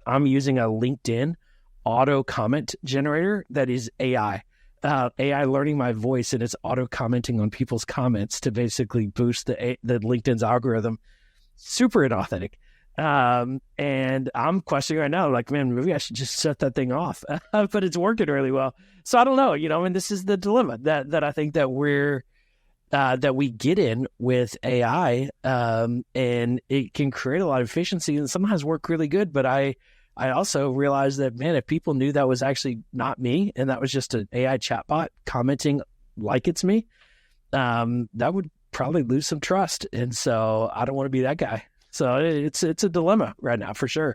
I'm using a LinkedIn auto comment generator that is AI. AI learning my voice, and it's auto commenting on people's comments to basically boost the LinkedIn's algorithm. Super inauthentic. And I'm questioning right now, like, man, maybe I should just shut that thing off. But it's working really well. So I don't know, and this is the dilemma that I think that that we get in with AI, and it can create a lot of efficiency and sometimes work really good. But I also realized that, man, if people knew that was actually not me and that was just an AI chatbot commenting like it's me, that would probably lose some trust. And so I don't want to be that guy. So it's a dilemma right now for sure.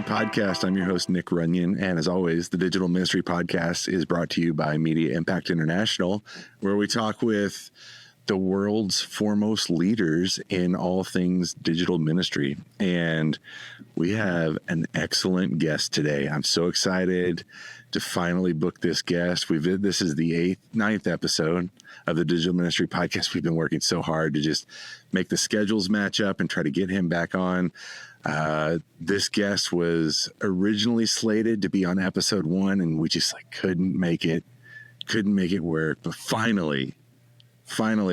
Podcast. I'm your host, Nick Runyon. And as always, the Digital Ministry Podcast is brought to you by Media Impact International, where we talk with the world's foremost leaders in all things digital ministry. And we have an excellent guest today. I'm so excited to finally book this guest. This is the ninth episode of the Digital Ministry Podcast. We've been working so hard to just make the schedules match up and try to get him back on. This guest was originally slated to be on episode 1, and we just couldn't make it work. But finally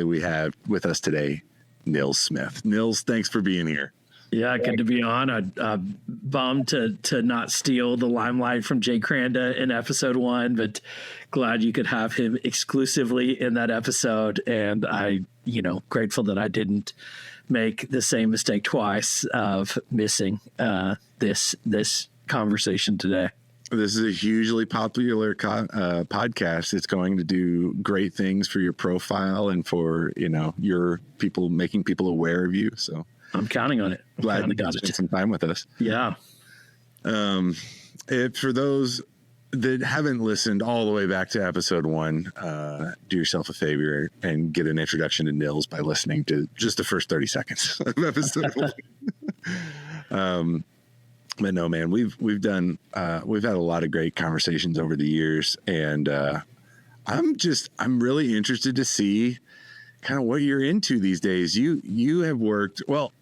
we have with us today Nils Smith. Nils, thanks for being here. Yeah, good to be on. I'm bummed to not steal the limelight from Jay Cranda in episode 1, but glad you could have him exclusively in that episode. And I, grateful that I didn't make the same mistake twice of missing this conversation today. This is a hugely popular podcast. It's going to do great things for your profile and for your people, making people aware of you. So I'm counting on it. Glad you got to spend some time with us. Yeah. For those that haven't listened all the way back to episode 1, do yourself a favor and get an introduction to Nils by listening to just the first 30 seconds of episode 1. But no, man, we've had a lot of great conversations over the years, and I'm really interested to see kind of what you're into these days. You have worked well.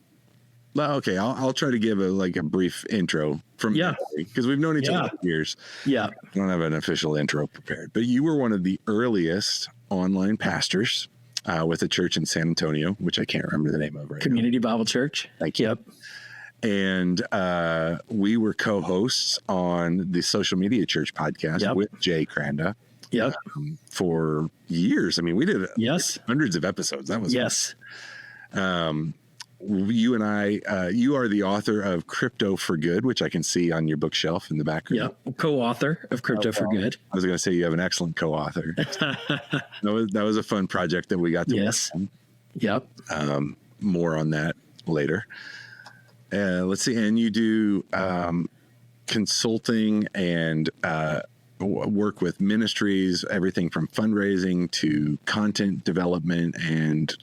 Okay, I'll try to give a brief intro from because we've known each other for years. Yeah, I don't have an official intro prepared, but you were one of the earliest online pastors with a church in San Antonio, which I can't remember the name of right Community now. Bible Church. Thank you. Yep. And we were co-hosts on the Social Media Church podcast with Jay Cranda. Yep. For years. I mean, we did hundreds of episodes. That was you and I, you are the author of Crypto for Good, which I can see on your bookshelf in the background. Yep, co-author of Crypto for Good. I was going to say you have an excellent co-author. that was a fun project that we got to work on. Yep. More on that later. Let's see. And you do consulting and work with ministries, everything from fundraising to content development and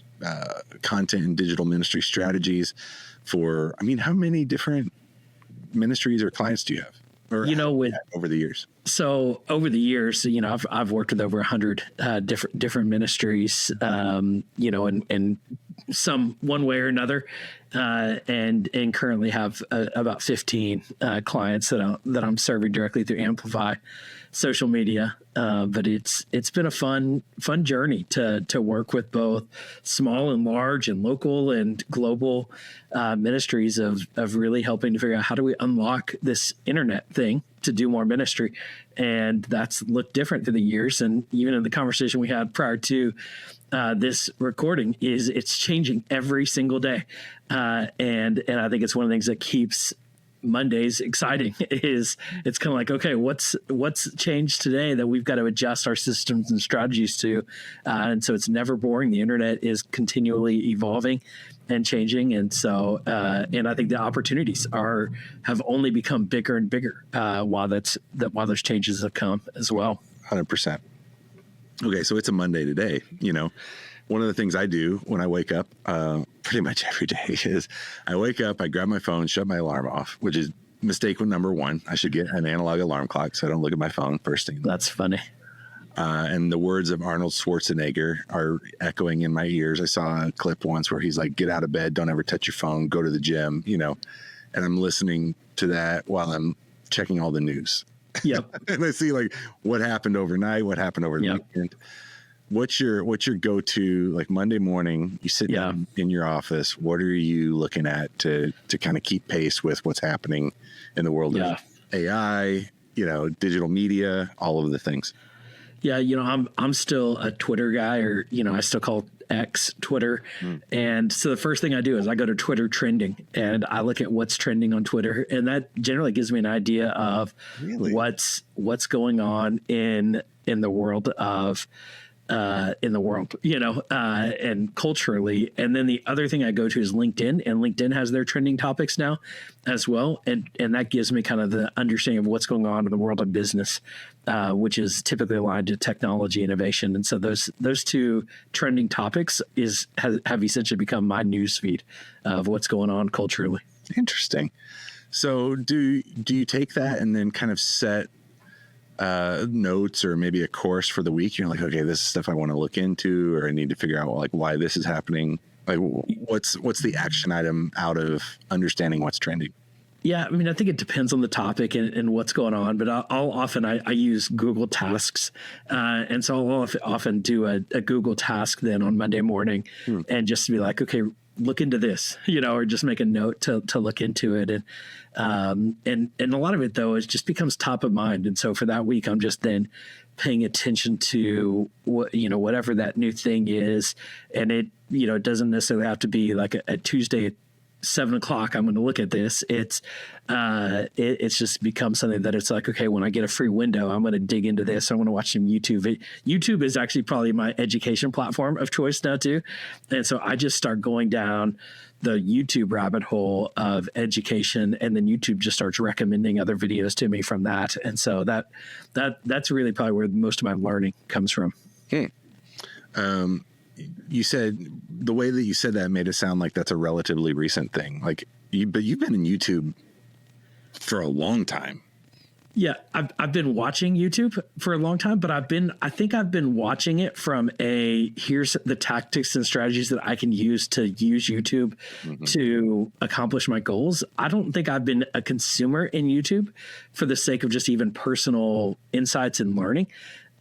content and digital ministry strategies for, how many different ministries or clients do you have? Or over the years? So over the years, I've worked with over 100 different ministries, and some one way or another, and currently have about 15 clients that I'm serving directly through Amplify social media. But it's been a fun journey to work with both small and large and local and global ministries of really helping to figure out how do we unlock this internet thing to do more ministry. And that's looked different through the years. And even in the conversation we had prior to this recording it's changing every single day. And I think it's one of the things that keeps Mondays exciting is it's kind of like, okay, what's changed today that we've got to adjust our systems and strategies to. And so it's never boring. The internet is continually evolving and changing. And so, and I think the opportunities have only become bigger and bigger while those changes have come as well. 100%. Okay. So it's a Monday today, One of the things I do when I wake up pretty much every day is I wake up, I grab my phone, shut my alarm off, which is mistake with number one. I should get an analog alarm clock so I don't look at my phone first thing. That's funny. And the words of Arnold Schwarzenegger are echoing in my ears. I saw a clip once where he's like, get out of bed, don't ever touch your phone, go to the gym, you know, and I'm listening to that while I'm checking all the news. Yep. And I see like what happened overnight, what happened over the weekend. What's your go-to, like Monday morning, you sit down in your office, what are you looking at to kind of keep pace with what's happening in the world of AI, you know, digital media, all of the things? Yeah, you know, I'm still a Twitter guy, or, you know, I still call X Twitter. And so the first thing I do is I go to Twitter trending and I look at what's trending on Twitter. And that generally gives me an idea of what's going on in the world of you know, and culturally. And then the other thing I go to is LinkedIn, and LinkedIn has their trending topics now as well. And that gives me kind of the understanding of what's going on in the world of business, which is typically aligned to technology innovation. And so those two trending topics have essentially become my news feed of what's going on culturally. Interesting. So do you take that and then kind of set notes or maybe a course for the week? You're like, okay, this is stuff I want to look into, or I need to figure out like why this is happening. Like what's the action item out of understanding what's trending? Yeah, I mean, I think it depends on the topic and what's going on, but I'll often use Google Tasks. And so I'll often do a Google task then on Monday morning and just to be like, okay, look into this, you know, or just make a note to look into it. And a lot of it though, is just becomes top of mind. And so for that week, I'm just then paying attention to what, you know, whatever that new thing is. And it, you know, it doesn't necessarily have to be like a Tuesday at 7:00, I'm going to look at this. It's just become something that it's like, okay, when I get a free window, I'm going to dig into this. I want to watch some YouTube. YouTube is actually probably my education platform of choice now too. And so I just start going down the YouTube rabbit hole of education, and then YouTube just starts recommending other videos to me from that. And so that's really probably where most of my learning comes from. You said the way that you said that made it sound like that's a relatively recent thing. Like but you've been in YouTube for a long time. Yeah, I've been watching YouTube for a long time, but I think I've been watching it from here's the tactics and strategies that I can use to use YouTube to accomplish my goals. I don't think I've been a consumer in YouTube for the sake of just even personal insights and learning.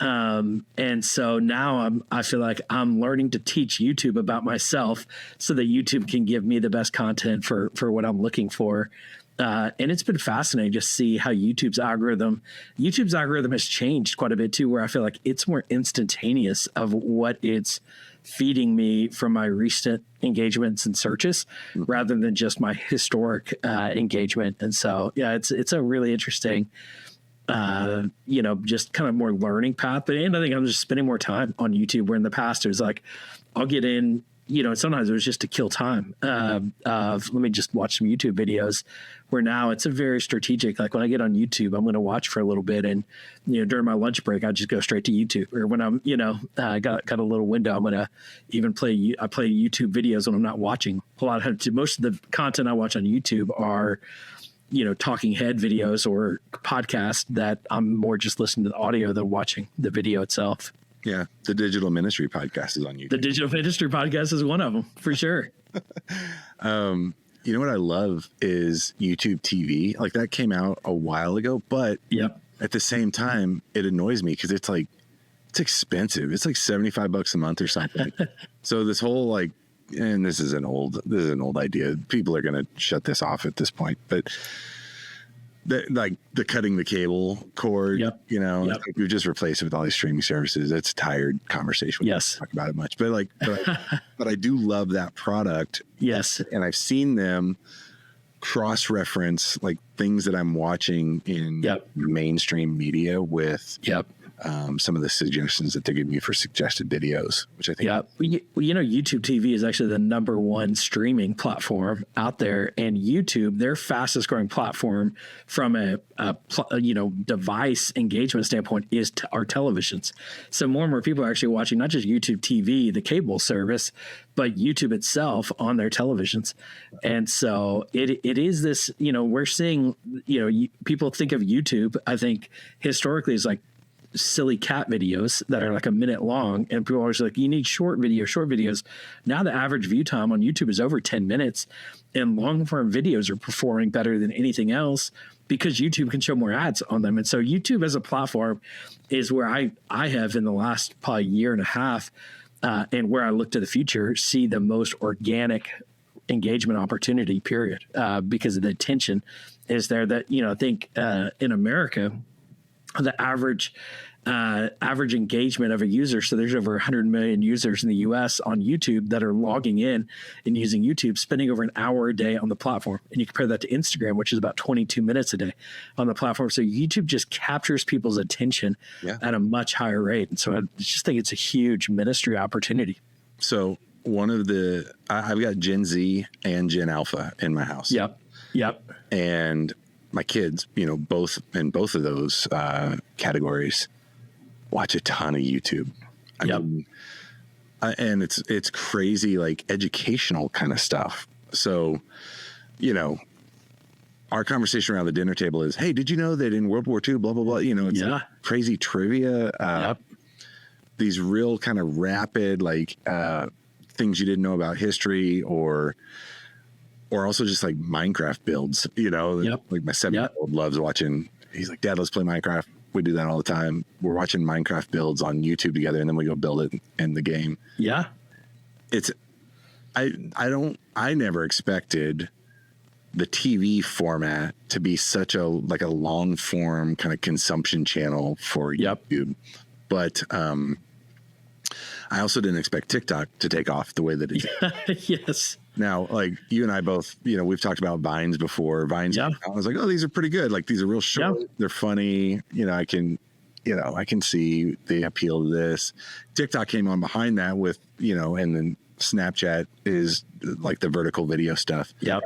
And so now I feel like I'm learning to teach YouTube about myself so that YouTube can give me the best content for what I'm looking for. And it's been fascinating to see how YouTube's algorithm has changed quite a bit too, where I feel like it's more instantaneous of what it's feeding me from my recent engagements and searches rather than just my historic engagement. And so, yeah, it's a really interesting, you know, just kind of more learning path. And I think I'm just spending more time on YouTube, where in the past it was like, I'll get in, you know, sometimes it was just to kill time let me just watch some YouTube videos, where now it's a very strategic, like when I get on YouTube, I'm going to watch for a little bit. And, you know, during my lunch break, I just go straight to YouTube. Or when I'm, you know, got a little window, I'm going to even play YouTube videos when I'm not watching. Most of the content I watch on YouTube are, you know, talking head videos or podcasts that I'm more just listening to the audio than watching the video itself. Yeah. The Digital Ministry Podcast is on YouTube. The Digital Ministry Podcast is one of them, for sure. You know what I love is YouTube TV. Like that came out a while ago, but at the same time, it annoys me because it's like, it's expensive. It's like $75 a month or something. So this whole like, and this is an old idea. People are going to shut this off at this point, but the cutting the cable cord, you know, like we've just replaced it with all these streaming services. It's a tired conversation. We don't talk about it much, but but I do love that product. Yes. And I've seen them cross-reference like things that I'm watching in mainstream media with some of the suggestions that they're giving you for suggested videos, which I think. Yeah. YouTube TV is actually the number one streaming platform out there, and YouTube, their fastest growing platform from a device engagement standpoint is our televisions. So more and more people are actually watching not just YouTube TV, the cable service, but YouTube itself on their televisions. And so it is this, we're seeing, people think of YouTube, I think historically as like silly cat videos that are like a minute long, and people are always like, you need short videos. Now the average view time on YouTube is over 10 minutes, and long form videos are performing better than anything else because YouTube can show more ads on them. And so YouTube as a platform is where I have in the last probably year and a half, and where I look to the future, see the most organic engagement opportunity, period, because of the attention is there. That, I think in America, the average engagement of a user. So there's over 100 million users in the US on YouTube that are logging in and using YouTube, spending over an hour a day on the platform. And you compare that to Instagram, which is about 22 minutes a day on the platform. So YouTube just captures people's attention at a much higher rate. And so I just think it's a huge ministry opportunity. So I've got Gen Z and Gen Alpha in my house. Yep. And my kids, both in both of those categories, watch a ton of YouTube. I mean, and it's crazy, like educational kind of stuff. So, our conversation around the dinner table is, hey, did you know that in World War II, blah, blah, blah, it's like crazy trivia, these real kind of rapid, like things you didn't know about history, or also just like Minecraft builds, like my 7-year-old loves watching. He's like, Dad, let's play Minecraft. We do that all the time. We're watching Minecraft builds on YouTube together, and then we go build it in the game. Yeah. I never expected the TV format to be such a long form kind of consumption channel for YouTube. But, I also didn't expect TikTok to take off the way that it did. Yes. Now, like you and I both, we've talked about Vines before. Vines, I was like, oh, these are pretty good. Like these are real short. They're funny. I can see the appeal to this. TikTok came on behind that with, and then Snapchat is like the vertical video stuff. Yep.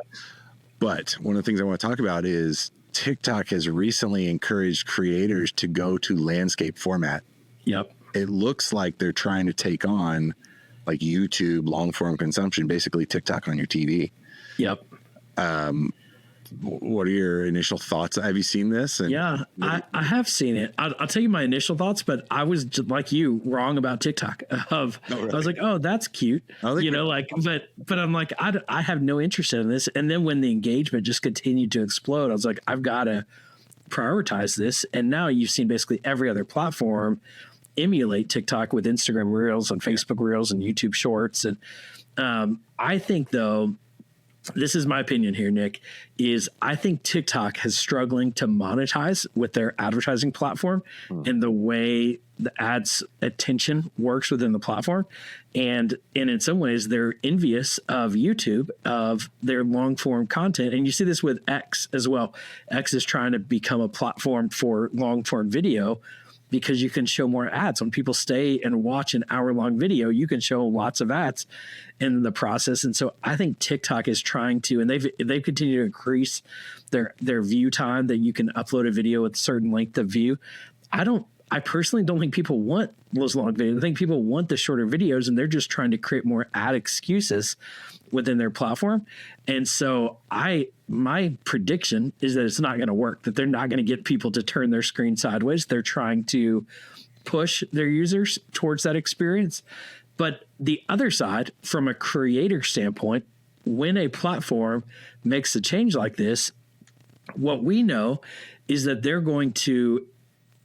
But one of the things I want to talk about is TikTok has recently encouraged creators to go to landscape format. Yep. It looks like they're trying to take on like YouTube long form consumption, basically TikTok on your TV. Yep. What are your initial thoughts? Have you seen this? I have seen it. I'll tell you my initial thoughts, but I was just like you, wrong about TikTok. I was like, oh, that's cute. But I'm like, I have no interest in this. And then when the engagement just continued to explode, I was like, I've got to prioritize this. And now you've seen basically every other platform emulate TikTok with Instagram Reels and Facebook Reels and YouTube Shorts. And I think, though, this is my opinion here, Nick, is I think TikTok is struggling to monetize with their advertising platform and the way the ads attention works within the platform. And in some ways, they're envious of YouTube, of their long form content. And you see this with X as well. X is trying to become a platform for long form video, because you can show more ads. When people stay and watch an hour-long video, you can show lots of ads in the process. And so I think TikTok is trying to, and they've continued to increase their view time, that you can upload a video with a certain length of view. I personally don't think people want those long videos. I think people want the shorter videos, and they're just trying to create more ad excuses within their platform. And so my prediction is that it's not going to work, that they're not going to get people to turn their screen sideways. They're trying to push their users towards that experience. But the other side, from a creator standpoint, when a platform makes a change like this, what we know is that they're going to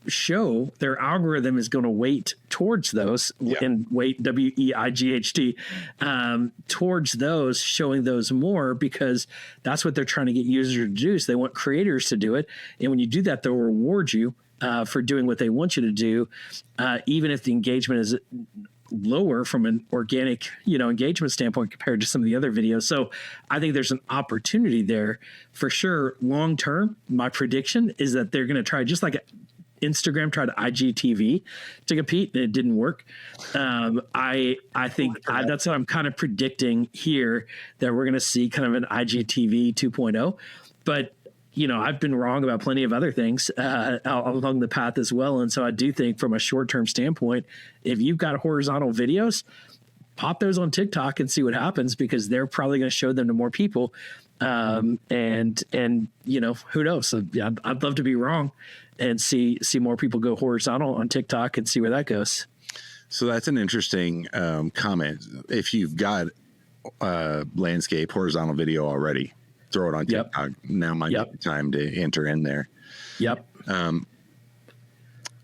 show, their algorithm is going to weight towards those, and weight, WEIGHT, towards those, showing those more, because that's what they're trying to get users to do. So they want creators to do it. And when you do that, they'll reward you for doing what they want you to do, even if the engagement is lower from an organic, engagement standpoint compared to some of the other videos. So I think there's an opportunity there for sure. Long term, my prediction is that they're going to try, just like Instagram tried IGTV to compete and it didn't work. I think that's what I'm kind of predicting here, that we're going to see kind of an IGTV 2.0. But, I've been wrong about plenty of other things along the path as well. And so I do think from a short-term standpoint, if you've got horizontal videos, pop those on TikTok and see what happens, because they're probably going to show them to more people. And who knows? So, yeah, I'd love to be wrong and see more people go horizontal on TikTok and see where that goes. So that's an interesting comment. If you've got landscape horizontal video already, throw it on TikTok. Yep. Now might be the time to enter in there. Yep.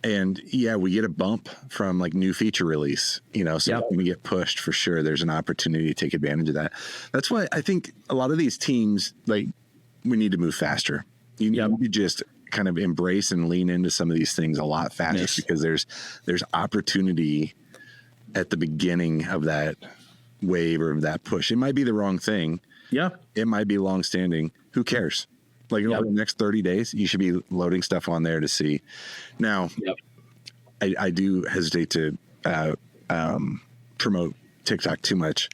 And yeah, we get a bump from like new feature release, so when we get pushed, for sure, there's an opportunity to take advantage of that. That's why I think a lot of these teams, like, we need to move faster. You need to just kind of embrace and lean into some of these things a lot faster, because there's opportunity at the beginning of that wave or that push. It might be the wrong thing. Yeah. It might be long-standing. Who cares? Like, over the next 30 days, you should be loading stuff on there to see. Now, I do hesitate to promote TikTok too much.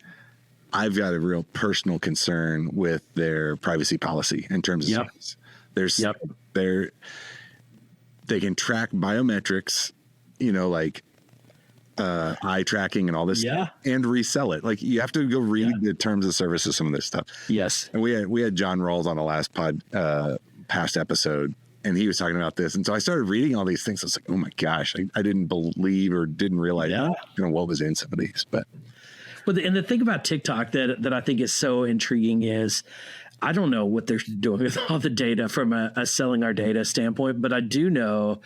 I've got a real personal concern with their privacy policy in terms of there's they can track biometrics, like eye tracking and all this stuff, and resell it. Like, you have to go read the terms of service of some of this stuff. Yes. And we had John Rawls on the last past episode, and he was talking about this. And so I started reading all these things. I was like, oh my gosh, I didn't believe or didn't realize what was in some of these. But and the thing about TikTok that I think is so intriguing is, I don't know what they're doing with all the data from a selling our data standpoint, but I do know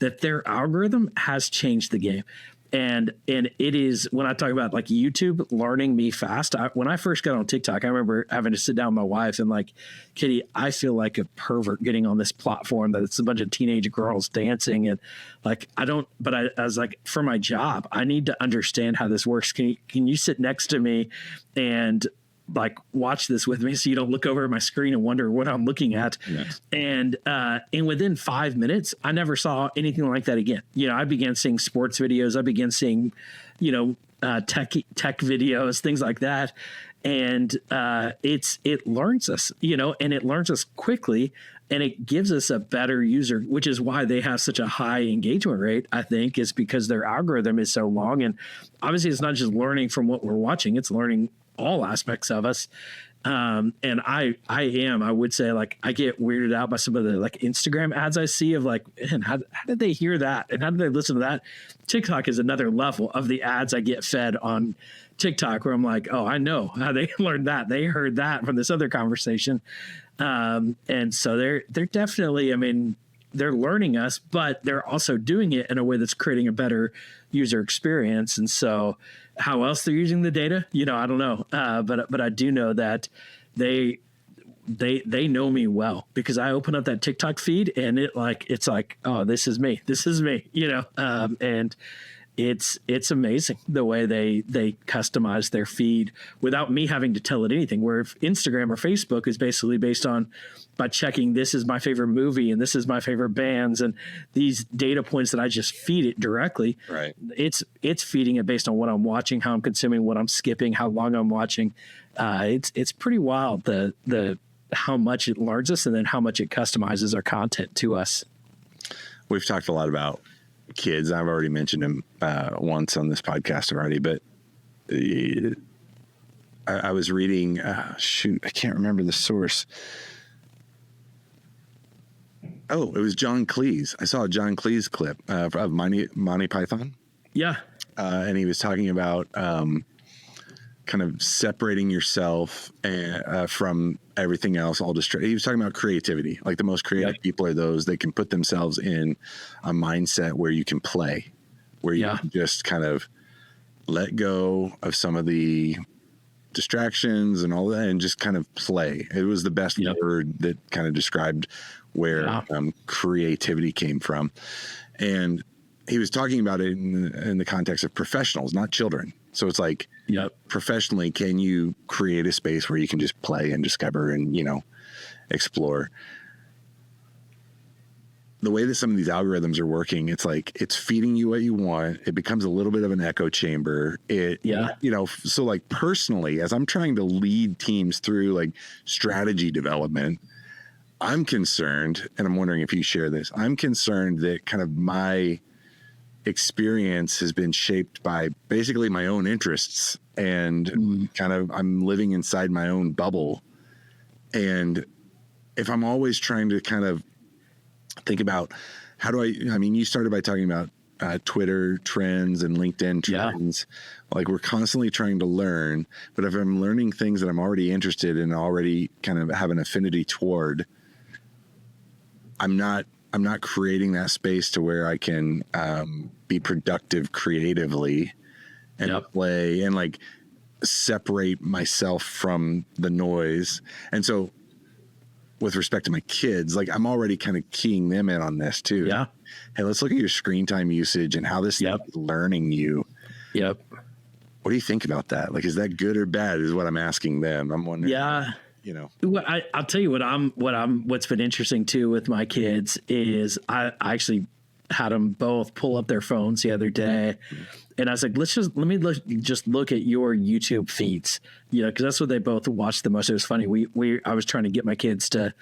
that their algorithm has changed the game. And it is, when I talk about like YouTube learning me fast, when I first got on TikTok, I remember having to sit down with my wife and like, Kitty, I feel like a pervert getting on this platform that it's a bunch of teenage girls dancing. And like, I was like, for my job, I need to understand how this works. Can you sit next to me and like watch this with me, so you don't look over at my screen and wonder what I'm looking at? And within 5 minutes, I never saw anything like that again. I began seeing sports videos. I began seeing, tech videos, things like that. And it learns us, and it learns us quickly, and it gives us a better user, which is why they have such a high engagement rate, I think, is because their algorithm is so long. And obviously it's not just learning from what we're watching, it's learning all aspects of us. And I would say, like, I get weirded out by some of the like Instagram ads I see of like, man, how did they hear that? And how did they listen to that? TikTok is another level of the ads I get fed on TikTok, where I'm like, oh, I know how they learned that. They heard that from this other conversation. And so they're definitely, I mean, they're learning us, but they're also doing it in a way that's creating a better user experience. And so how else they're using the data, I don't know. But I do know that they know me well, because I open up that TikTok feed and it's like, oh, this is me, and it's amazing the way they customize their feed without me having to tell it anything. Where if Instagram or Facebook is basically based on by checking, this is my favorite movie and this is my favorite bands, and these data points that I just feed it directly. Right. It's feeding it based on what I'm watching, how I'm consuming, what I'm skipping, how long I'm watching. It's pretty wild the how much it learns us and then how much it customizes our content to us. We've talked a lot about kids. I've already mentioned him once on this podcast already, but I was reading, I can't remember the source. Oh, it was John Cleese. I saw a John Cleese clip of Monty Python. Yeah. And he was talking about kind of separating yourself from everything else. He was talking about creativity. Like, the most creative people are those that can put themselves in a mindset where you can play, where you can just kind of let go of some of the distractions and all that and just kind of play. It was the best word that kind of described where creativity came from. And he was talking about it in the context of professionals, not children. So it's like, professionally, can you create a space where you can just play and discover and, explore? the way that some of these algorithms are working, it's like it's feeding you what you want. It becomes a little bit of an echo chamber. So like personally, as I'm trying to lead teams through like strategy development, I'm concerned, and I'm wondering if you share this, I'm concerned that kind of my experience has been shaped by basically my own interests and kind of I'm living inside my own bubble. And if I'm always trying to kind of think about how do I mean, you started by talking about Twitter trends and LinkedIn trends. Yeah. Like we're constantly trying to learn, but if I'm learning things that I'm already interested in, already kind of have an affinity toward, I'm not creating that space to where I can be productive creatively and play and like separate myself from the noise. And so with respect to my kids, like I'm already kind of keying them in on this too. Yeah. Hey, let's look at your screen time usage and how this is learning you. Yep. What do you think about that? Like, is that good or bad is what I'm asking them. I'm wondering. Yeah. You know, I'll tell you what's been interesting too with my kids is I actually had them both pull up their phones the other day, and I was like, let me look at your YouTube feeds, you know, because that's what they both watched the most. It was funny. I was trying to get my kids to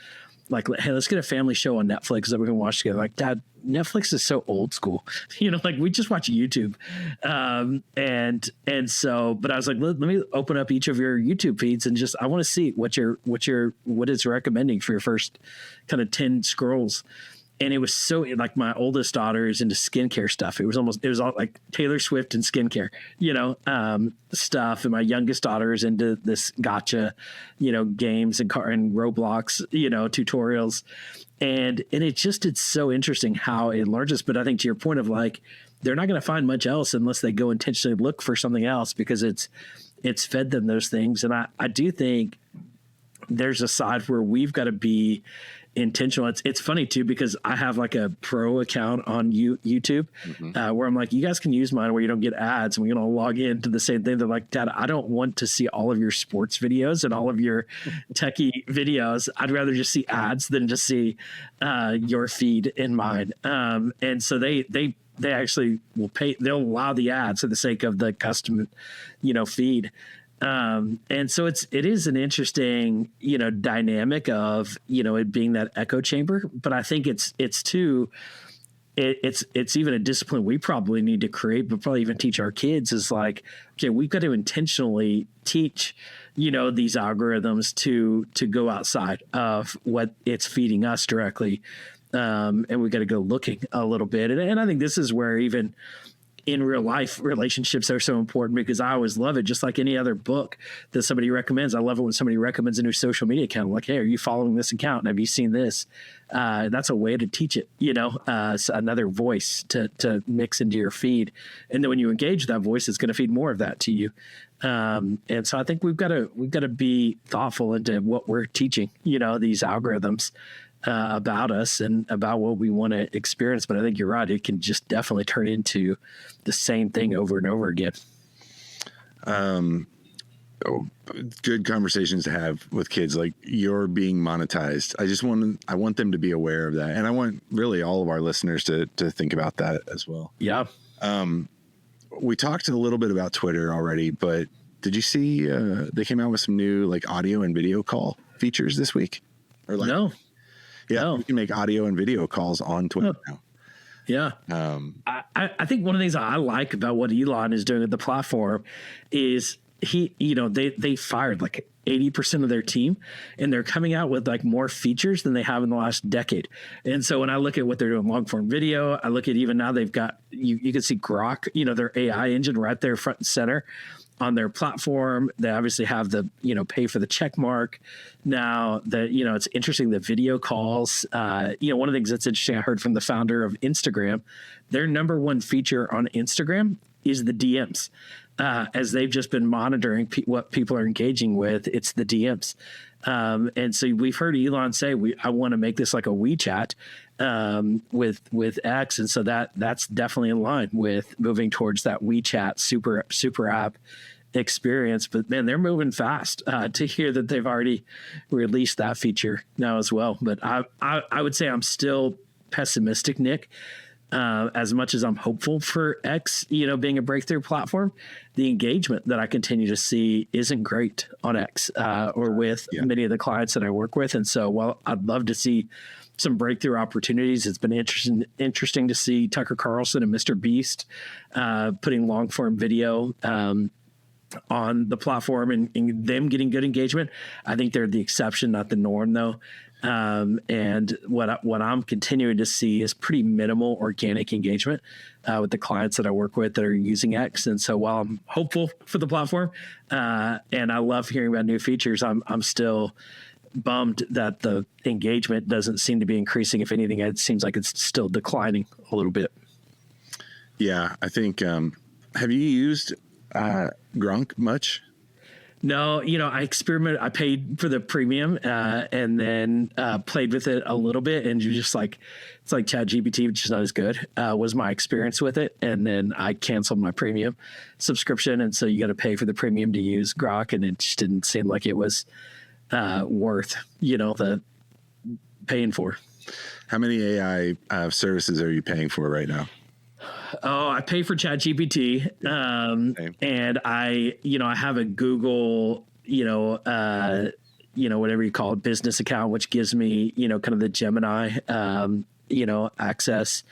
like, hey, let's get a family show on Netflix that we can watch together. Like, Dad, Netflix is so old school, you know, like we just watch YouTube. And so, but I was like, let me open up each of your YouTube feeds and just, I want to see what it's recommending for your first kind of 10 scrolls. And it was so like my oldest daughter is into skincare stuff. It was all like Taylor Swift and skincare, you know, stuff. And my youngest daughter is into this gotcha, you know, games and Roblox, you know, tutorials. And it's so interesting how it enlarges. But I think to your point of like, they're not going to find much else unless they go intentionally look for something else because it's fed them those things. And I do think there's a side where we've got to be intentional. It's funny too, because I have like a pro account on YouTube where I'm like, you guys can use mine where you don't get ads and we're going to log into the same thing. They're like, Dad, I don't want to see all of your sports videos and all of your techie videos. I'd rather just see ads than just see your feed in mine. And so they actually will pay, they'll allow the ads for the sake of the custom, you know, feed. And so it is an interesting, you know, dynamic of, you know, it being that echo chamber, but I think it's even a discipline we probably need to create, but probably even teach our kids is like, okay, we've got to intentionally teach, you know, these algorithms to go outside of what it's feeding us directly. And we got to go looking a little bit. And I think this is where even in real life, relationships are so important because I always love it. Just like any other book that somebody recommends. I love it when somebody recommends a new social media account. I'm like, hey, are you following this account? And have you seen this? That's a way to teach it, you know, another voice to mix into your feed. And then when you engage that voice, it's going to feed more of that to you. And so I think we've got to be thoughtful into what we're teaching, you know, these algorithms about us and about what we want to experience. But I think you're right. It can just definitely turn into the same thing over and over again. Good conversations to have with kids. Like you're being monetized. I want them to be aware of that. And I want really all of our listeners to think about that as well. Yeah. We talked a little bit about Twitter already, but did you see they came out with some new like audio and video call features this week? Or like, no. Yeah, no. You can make audio and video calls on Twitter now. Yeah. I think one of the things I like about what Elon is doing at the platform is they fired like 80% of their team and they're coming out with like more features than they have in the last decade. And so when I look at what they're doing long form video, I look at even now they've got, you can see Grok, you know, their AI engine right there front and center on their platform. They obviously have the, you know, pay for the check mark. Now that, you know, it's interesting, the video calls, you know, one of the things that's interesting, I heard from the founder of Instagram, their number one feature on Instagram is the DMs. As they've just been monitoring what people are engaging with, it's the DMs. And so we've heard Elon say, I want to make this like a WeChat with X. And so that's definitely in line with moving towards that WeChat super app experience. But man, they're moving fast to hear that they've already released that feature now as well. But I would say I'm still pessimistic, Nick. As much as I'm hopeful for X, being a breakthrough platform, the engagement that I continue to see isn't great on X or with many of the clients that I work with. And so, while I'd love to see some breakthrough opportunities, it's been interesting to see Tucker Carlson and Mr. Beast putting long form video on the platform and them getting good engagement. I think they're the exception, not the norm, though. And what I'm continuing to see is pretty minimal organic engagement with the clients that I work with that are using X. And so while I'm hopeful for the platform and I love hearing about new features, I'm still bummed that the engagement doesn't seem to be increasing. If anything, it seems like it's still declining a little bit. Yeah, I think. Have you used Gronk much? No, I experimented. I paid for the premium and then played with it a little bit, and you're just like, it's like ChatGPT, which is not as good, was my experience with it. And then I canceled my premium subscription. And so you got to pay for the premium to use Grok, and it just didn't seem like it was worth, the paying for. How many AI services are you paying for right now? Oh, I pay for ChatGPT, and I have a Google, whatever you call it, business account, which gives me, kind of the Gemini, access.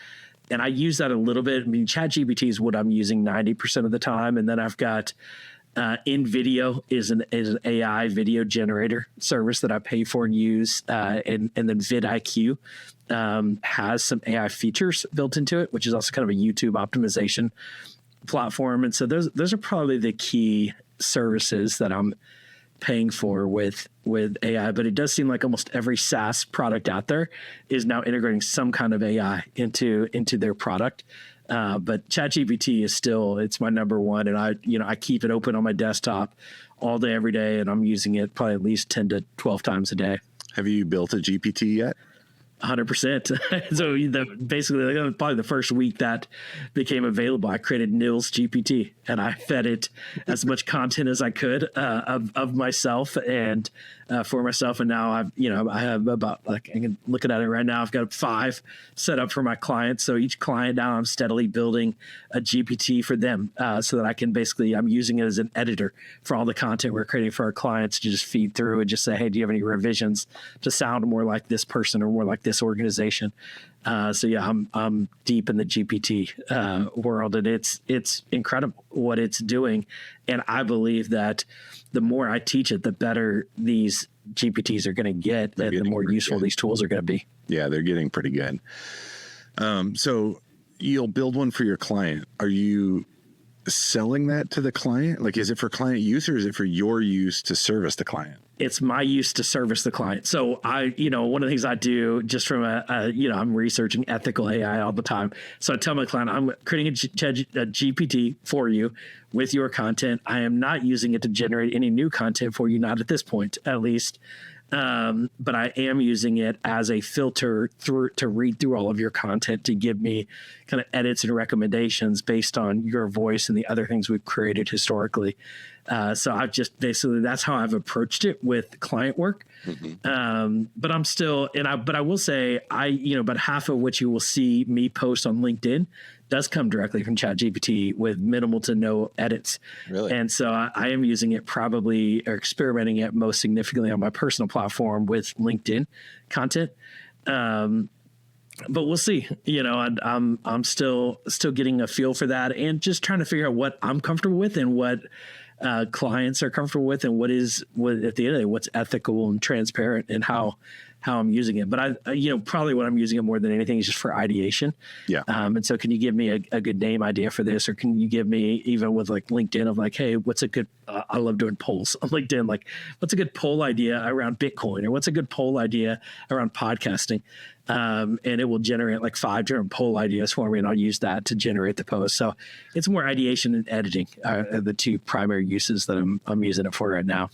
And I use that a little bit. I mean, ChatGPT is what I'm using 90% of the time. And then I've got InVideo is an AI video generator service that I pay for and use. And then vidIQ has some AI features built into it, which is also kind of a YouTube optimization platform. And so those are probably the key services that I'm paying for with AI. But it does seem like almost every SaaS product out there is now integrating some kind of AI into their product. But ChatGPT is still, it's my number one. And I keep it open on my desktop all day, every day. And I'm using it probably at least 10 to 12 times a day. Have you built a GPT yet? 100%. So basically, probably the first week that became available, I created Nils GPT, and I fed it as much content as I could of myself and for myself. And now I have about, like, I can look at it right now. I've got 5 set up for my clients. So each client now I'm steadily building a GPT for them so that I can I'm using it as an editor for all the content we're creating for our clients to just feed through and just say, hey, do you have any revisions to sound more like this person or more like this organization? So yeah, I'm deep in the GPT world, and it's incredible what it's doing. And I believe that the more I teach it, the better these GPTs are going to get, and the more useful these tools are going to be. Yeah, they're getting pretty good. So you'll build one for your client. Are you selling that to the client? Like, is it for client use, or is it for your use to service the client? It's my use to service the client. So one of the things I do just from I'm researching ethical AI all the time. So I tell my client, I'm creating a GPT for you with your content. I am not using it to generate any new content for you, not at this point, at least. But I am using it as a filter to read through all of your content to give me kind of edits and recommendations based on your voice and the other things we've created historically. So I've just basically, that's how I've approached it with client work. Mm-hmm. But I'm still, but I will say about half of what you will see me post on LinkedIn does come directly from ChatGPT with minimal to no edits. Really? And so I am using it probably, or experimenting it most significantly on my personal platform with LinkedIn content. But we'll see. I'm still getting a feel for that, and just trying to figure out what I'm comfortable with and what clients are comfortable with, and what at the end of the day, what's ethical and transparent, and how I'm using it. But probably what I'm using it more than anything is just for ideation. Yeah. And so can you give me a good name idea for this? Or can you give me, even with like LinkedIn, of like, hey, what's a good, I love doing polls on LinkedIn. Like, what's a good poll idea around Bitcoin, or what's a good poll idea around podcasting? And it will generate like 5 different poll ideas for me, and I'll use that to generate the post. So it's more ideation and editing are the 2 primary uses that I'm using it for right now.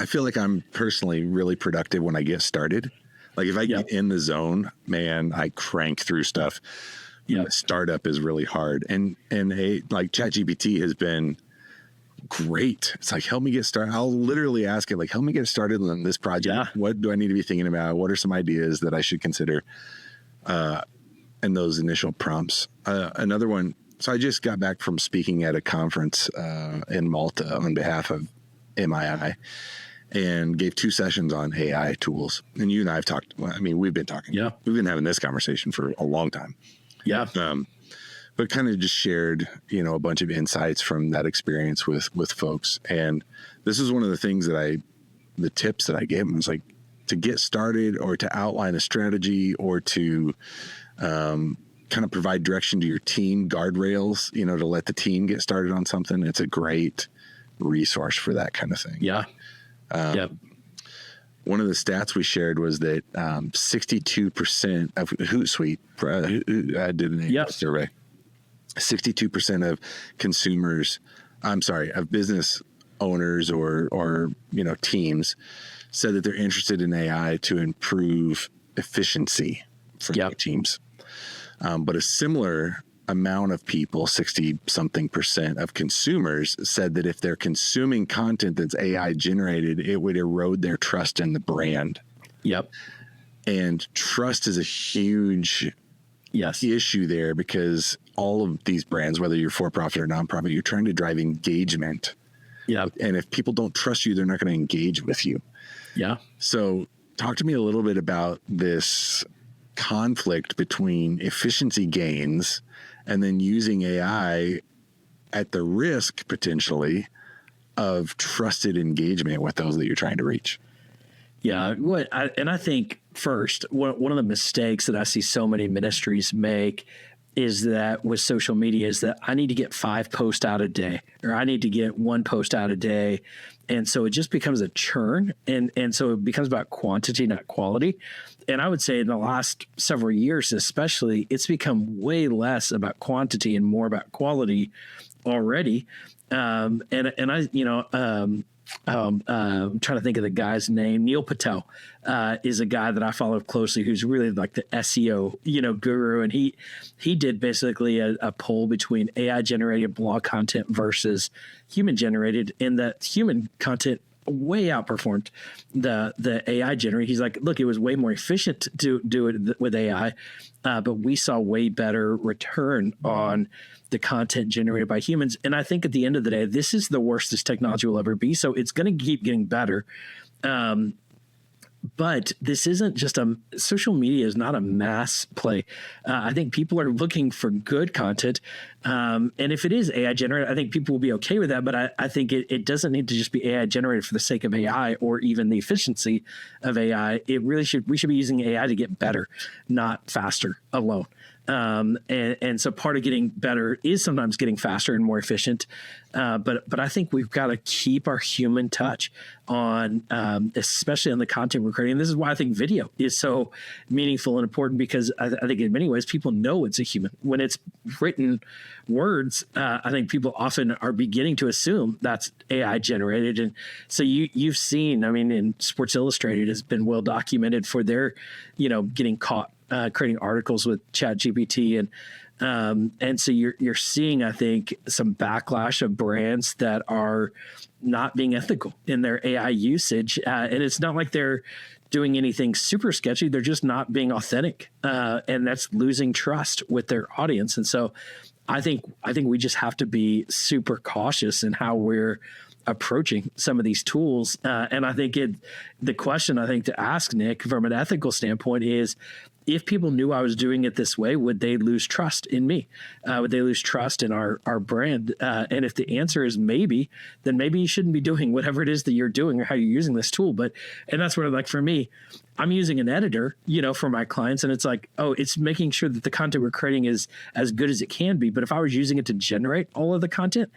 I feel like I'm personally really productive when I get started. Like, if I get in the zone, man, I crank through stuff. Yeah. Startup is really hard. And like ChatGPT has been great. It's like, help me get started. I'll literally ask it, like, help me get started on this project. Yeah. What do I need to be thinking about? What are some ideas that I should consider? And those initial prompts. Another one. So I just got back from speaking at a conference in Malta on behalf of MII and gave 2 sessions on AI tools. And you and I have talked, I mean, we've been talking. Yeah. We've been having this conversation for a long time. Yeah. But kind of just shared, a bunch of insights from that experience with folks. And this is one of the things the tips that I gave them was like to get started or to outline a strategy or to kind of provide direction to your team, guardrails, to let the team get started on something. It's a great resource for that kind of thing. Yeah. One of the stats we shared was that 62% of Hootsuite I did an survey. 62% of consumers, of business owners or teams said that they're interested in AI to improve efficiency for their teams. But a similar amount of people, 60-something% of consumers, said that if they're consuming content that's AI generated, it would erode their trust in the brand. Yep. And trust is a huge issue there because all of these brands, whether you're for-profit or nonprofit, you're trying to drive engagement. Yeah. And if people don't trust you, they're not going to engage with you. Yeah. So talk to me a little bit about this conflict between efficiency gains and then using AI at the risk potentially of trusted engagement with those that you're trying to reach. Yeah. I think first, one of the mistakes that I see so many ministries make is that with social media is that I need to get 5 posts out a day, or I need to get 1 post out a day. And so it just becomes a churn. And so it becomes about quantity, not quality. And I would say in the last several years, especially, it's become way less about quantity and more about quality already. I'm trying to think of the guy's name. Neil Patel is a guy that I follow closely who's really like the SEO, guru. And he did basically a poll between AI generated blog content versus human generated, and that human content way outperformed the AI generated. He's like, look, it was way more efficient to do it with AI, but we saw way better return on the content generated by humans. And I think at the end of the day, this is the worst this technology will ever be. So it's going to keep getting better. But this isn't just social media is not a mass play. I think people are looking for good content. And if it is AI generated, I think people will be okay with that. But I think it doesn't need to just be AI generated for the sake of AI or even the efficiency of AI. We should be using AI to get better, not faster alone. And so part of getting better is sometimes getting faster and more efficient. But I think we've got to keep our human touch on, especially on the content we're creating. And this is why I think video is so meaningful and important, because I think in many ways people know it's a human. When it's written words, I think people often are beginning to assume that's AI generated. And so you've seen, in Sports Illustrated has been well documented for their, getting caught creating articles with ChatGPT, and so you're seeing, I think, some backlash of brands that are not being ethical in their AI usage, and it's not like they're doing anything super sketchy; they're just not being authentic, and that's losing trust with their audience. And so, I think we just have to be super cautious in how we're approaching some of these tools, and I think the question to ask, Nick, from an ethical standpoint is, if people knew I was doing it this way, would they lose trust in me? Would they lose trust in our brand? And if the answer is maybe, then maybe you shouldn't be doing whatever it is that you're doing or how you're using this tool. And that's where, like, for me, I'm using an editor, for my clients, and it's like, it's making sure that the content we're creating is as good as it can be. But if I was using it to generate all of the content,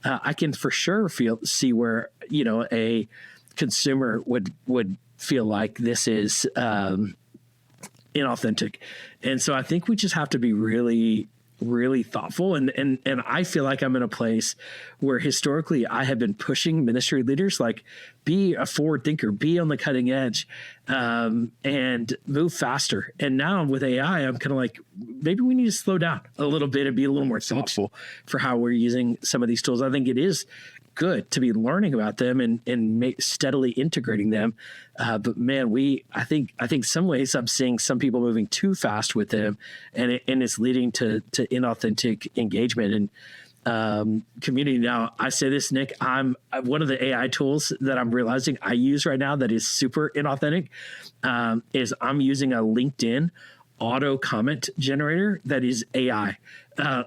I can for sure see where, a consumer would feel like this is inauthentic. And so I think we just have to be really, really thoughtful. And I feel like I'm in a place where historically I have been pushing ministry leaders, like, be a forward thinker, be on the cutting edge, and move faster. And now with AI, I'm kind of like, maybe we need to slow down a little bit and be a little more thoughtful for how we're using some of these tools. I think it is good to be learning about them and steadily integrating them. But man, I think some ways I'm seeing some people moving too fast with them, and it's leading to inauthentic engagement and community. Now, I say this, Nick, I'm one of the AI tools that I'm realizing I use right now that is super inauthentic, is I'm using a LinkedIn auto comment generator that is AI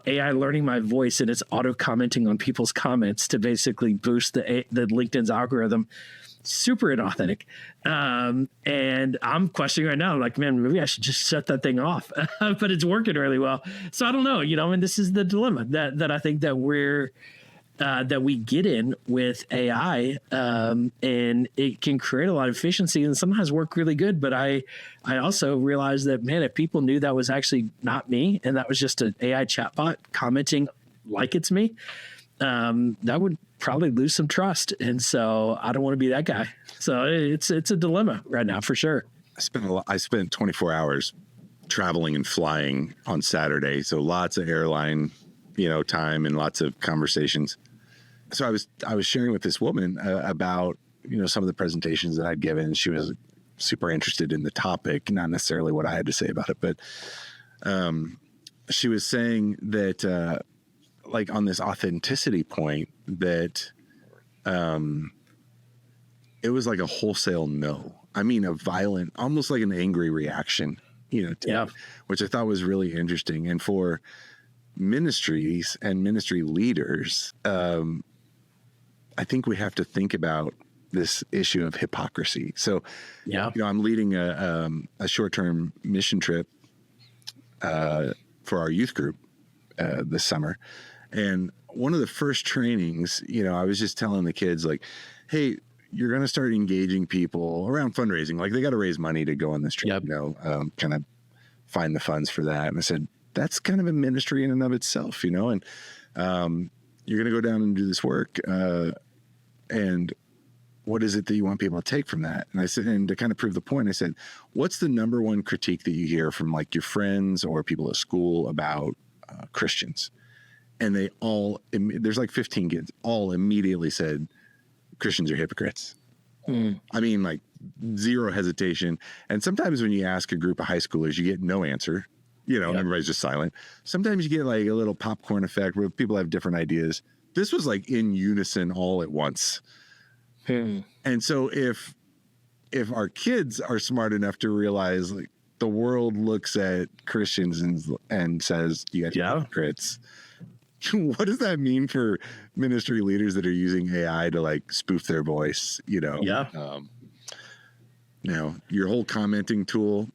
learning my voice, and it's auto commenting on people's comments to basically boost the LinkedIn's algorithm. Super inauthentic. And I'm questioning right now, like, man, maybe I should just shut that thing off, but it's working really well. So I don't know, and this is the dilemma that I think that that we get in with AI, and it can create a lot of efficiency and sometimes work really good. But I also realize that, man, if people knew that was actually not me and that was just an AI chatbot commenting like it's me, that would probably lose some trust. And so I don't want to be that guy. So it's a dilemma right now for sure. I spent 24 hours traveling and flying on Saturday. So lots of airline, time and lots of conversations. So I was sharing with this woman about, some of the presentations that I'd given. She was super interested in the topic, not necessarily what I had to say about it, but she was saying that, like on this authenticity point, that it was like a wholesale no. I mean, a violent, almost like an angry reaction, which I thought was really interesting. And for ministries and ministry leaders, I think we have to think about this issue of hypocrisy. So, I'm leading a short-term mission trip for our youth group this summer. And one of the first trainings, I was just telling the kids, like, hey, you're going to start engaging people around fundraising. Like, they got to raise money to go on this trip, kind of find the funds for that. And I said, that's kind of a ministry in and of itself, and you're going to go down and do this work. And what is it that you want people to take from that? And I said, and to kind of prove the point, I said, what's the number one critique that you hear from like your friends or people at school about Christians? And they all, there's like 15 kids, all immediately said, Christians are hypocrites. I mean, like zero hesitation. And sometimes when you ask a group of high schoolers, you get no answer, and everybody's just silent. Sometimes you get like a little popcorn effect where people have different ideas. This was like in unison all at once. And so if our kids are smart enough to realize like the world looks at Christians and says, you guys are hypocrites, what does that mean for ministry leaders that are using AI to like spoof their voice? Your whole commenting tool,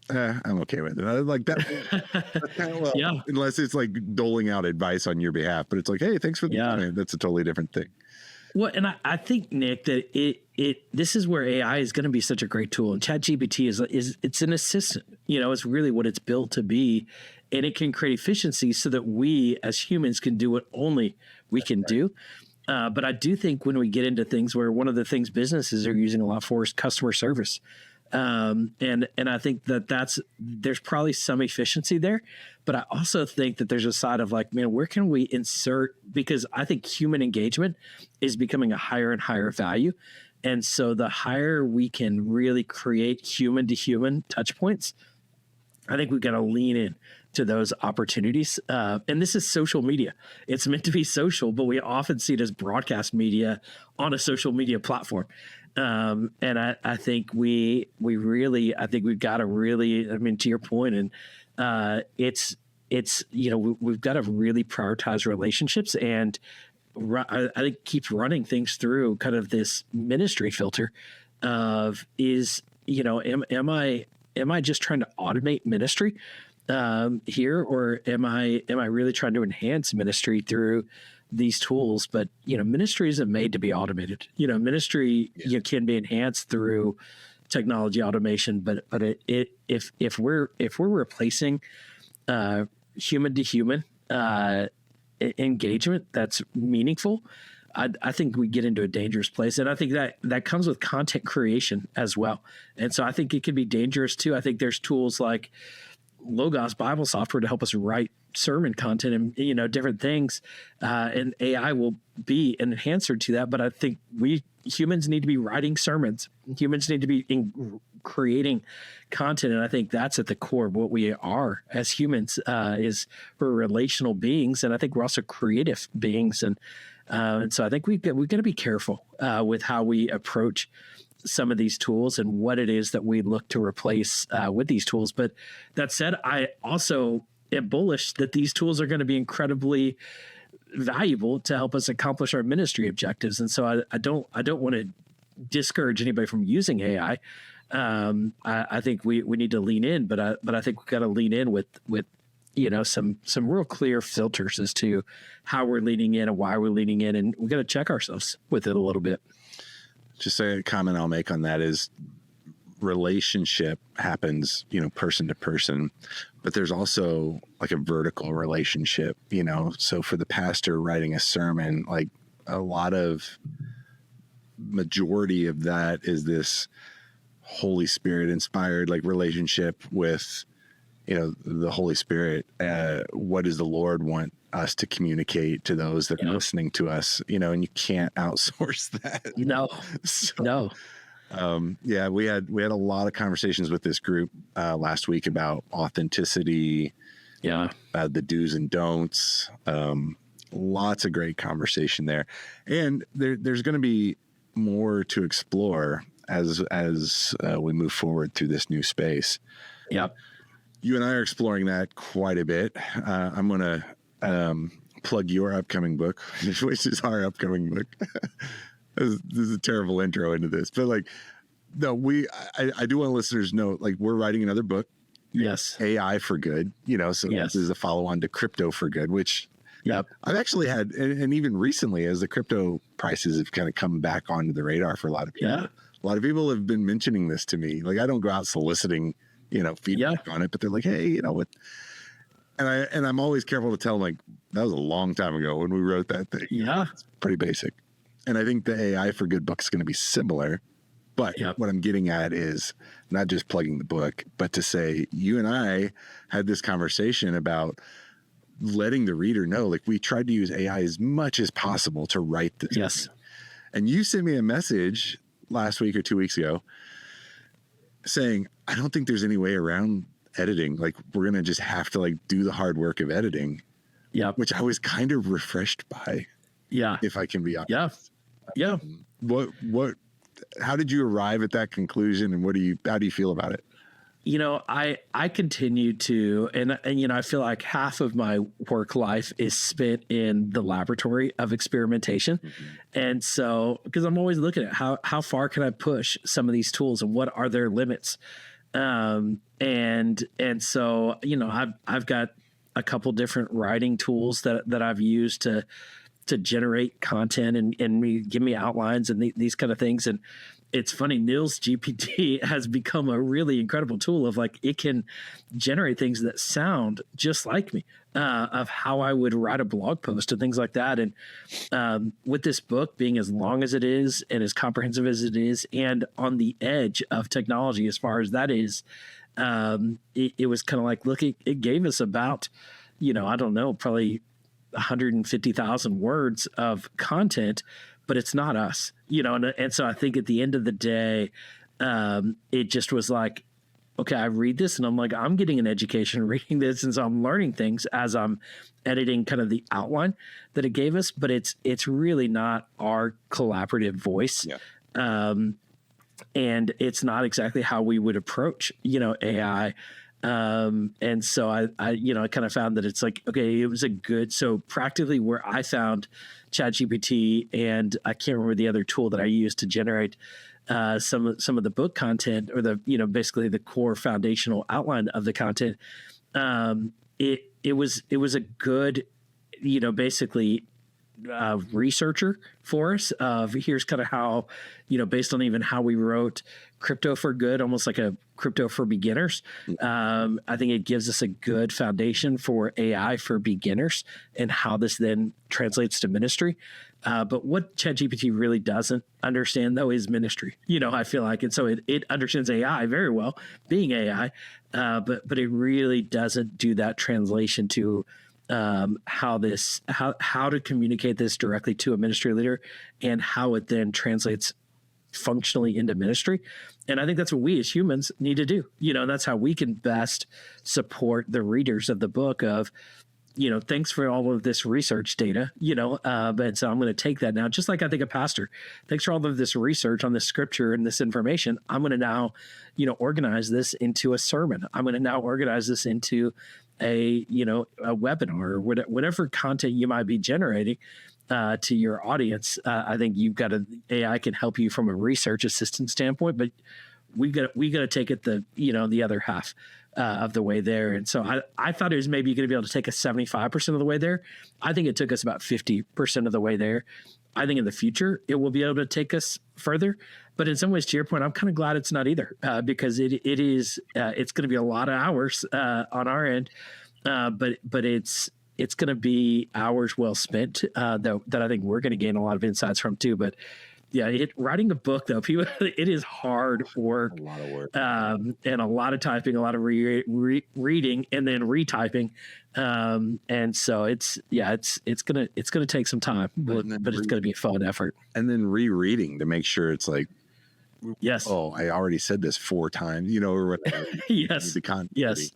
I'm okay with it. I like that. Unless it's like doling out advice on your behalf, but it's like, hey, thanks for the comment. That's a totally different thing. Well, and I think, Nick, that this is where AI is going to be such a great tool. And ChatGPT is it's an assistant. It's really what it's built to be, and it can create efficiency so that we as humans can do what only we can do. But I do think when we get into things where one of the things businesses are using a lot for is customer service. And I think there's probably some efficiency there, but I also think that there's a side of like, man, where can we insert, because I think human engagement is becoming a higher and higher value. And so the higher we can really create human to human touch points, I think we've got to lean in to those opportunities. And this is social media. It's meant to be social, but we often see it as broadcast media on a social media platform. And I think we've got to really, to your point, and we've got to really prioritize relationships, and I think keep running things through kind of this ministry filter of am I just trying to automate ministry here, or am I really trying to enhance ministry through these tools? But ministry isn't made to be automated. Ministry can be enhanced through technology automation, but if we're replacing human to human engagement that's meaningful, I think we get into a dangerous place. And I think that comes with content creation as well. And so I think it can be dangerous too. I think there's tools like Logos Bible software to help us write sermon content and, different things. And AI will be an enhancer to that. But I think we humans need to be writing sermons. Humans need to be creating content. And I think that's at the core of what we are as humans, is we're relational beings. And I think we're also creative beings. And so I think we're going to be careful with how we approach some of these tools and what it is that we look to replace with these tools. But that said, I also am bullish that these tools are going to be incredibly valuable to help us accomplish our ministry objectives. And so I don't want to discourage anybody from using AI. I think we need to lean in, but I think we've got to lean in with some real clear filters as to how we're leaning in and why we're leaning in, and we got to check ourselves with it a little bit. Just a comment I'll make on that is relationship happens, person to person, but there's also like a vertical relationship, so for the pastor writing a sermon, like a lot of majority of that is this Holy Spirit inspired like relationship with, the Holy Spirit. What does the Lord want us to communicate to those that are listening to us, and you can't outsource that. No. We had a lot of conversations with this group last week about authenticity, the do's and don'ts, lots of great conversation there. And there's going to be more to explore as we move forward through this new space. Yep. You and I are exploring that quite a bit. I'm going to plug your upcoming book, which is our upcoming book. This is a terrible intro into this, but I do want listeners to know, we're writing another book. Yes. AI for Good, so This is a follow on to Crypto for Good, which I've actually had, and even recently as the crypto prices have kind of come back onto the radar for a lot of people. Yeah. A lot of people have been mentioning this to me. I don't go out soliciting, feedback on it, but they're like, hey, what? And I'm always careful to tell them, that was a long time ago when we wrote that thing. Yeah. It's pretty basic. And I think the AI for Good book is going to be similar. But what I'm getting at is not just plugging the book, but to say you and I had this conversation about letting the reader know, we tried to use AI as much as possible to write this. Yes. Thing. And you sent me a message last week or 2 weeks ago saying, I don't think there's any way around editing. We're going to just have to do the hard work of editing. Yeah. Which I was kind of refreshed by. Yeah. If I can be honest. Yeah. How did you arrive at that conclusion, and how do you feel about it? I continue to, and I feel like half of my work life is spent in the laboratory of experimentation. Mm-hmm. And so, because I'm always looking at how far can I push some of these tools and what are their limits? And so, I've got a couple different writing tools that I've used to generate content and give me outlines and these kind of things. And it's funny, Nils GPT has become a really incredible tool of it can generate things that sound just like me, of how I would write a blog post and things like that. And with this book being as long as it is and as comprehensive as it is, and on the edge of technology as far as that is, it was kind of look, it gave us about, I don't know, probably 150,000 words of content, but it's not us, and so I think at the end of the day, it just was okay, I read this and I'm I'm getting an education reading this. And so I'm learning things as I'm editing kind of the outline that it gave us, but it's really not our collaborative voice. Yeah. And it's not exactly how we would approach, AI. And so I kind of found that it's okay, it was so practically where I found ChatGPT, and I can't remember the other tool that I used to generate some of the book content, or the, basically the core foundational outline of the content. It was a good, basically researcher for us of here's kind of how, based on even how we wrote Crypto for Good, almost like a crypto for beginners. I think it gives us a good foundation for AI for beginners and how this then translates to ministry. But what ChatGPT really doesn't understand, though, is ministry. I feel like, and so it understands AI very well, being AI, but it really doesn't do that translation to how to communicate this directly to a ministry leader and how it then translates functionally into ministry. And I think that's what we as humans need to do. And that's how we can best support the readers of the book of, thanks for all of this research data, but so I'm going to take that now, just like I think a pastor, thanks for all of this research on this scripture and this information. I'm going to now, organize this into a sermon. I'm going to now organize this into a webinar or whatever content you might be generating to your audience. I think AI can help you from a research assistant standpoint, but we got to take it the other half of the way there. And so I thought it was maybe going to be able to take us 75% of the way there. I think it took us about 50% of the way there. I think in the future it will be able to take us further. But in some ways, to your point, I'm kind of glad it's not either, because it's going to be a lot of hours on our end, but it's going to be hours well spent that I think we're going to gain a lot of insights from too. But yeah, writing a book though, it is hard work, a lot of work, and a lot of typing, a lot of reading, and then retyping, and so it's gonna take some time, but it's gonna be a fun effort. And then rereading to make sure it's like, yes, oh, I already said this 4 times, or whatever. Yes, the content. Yes,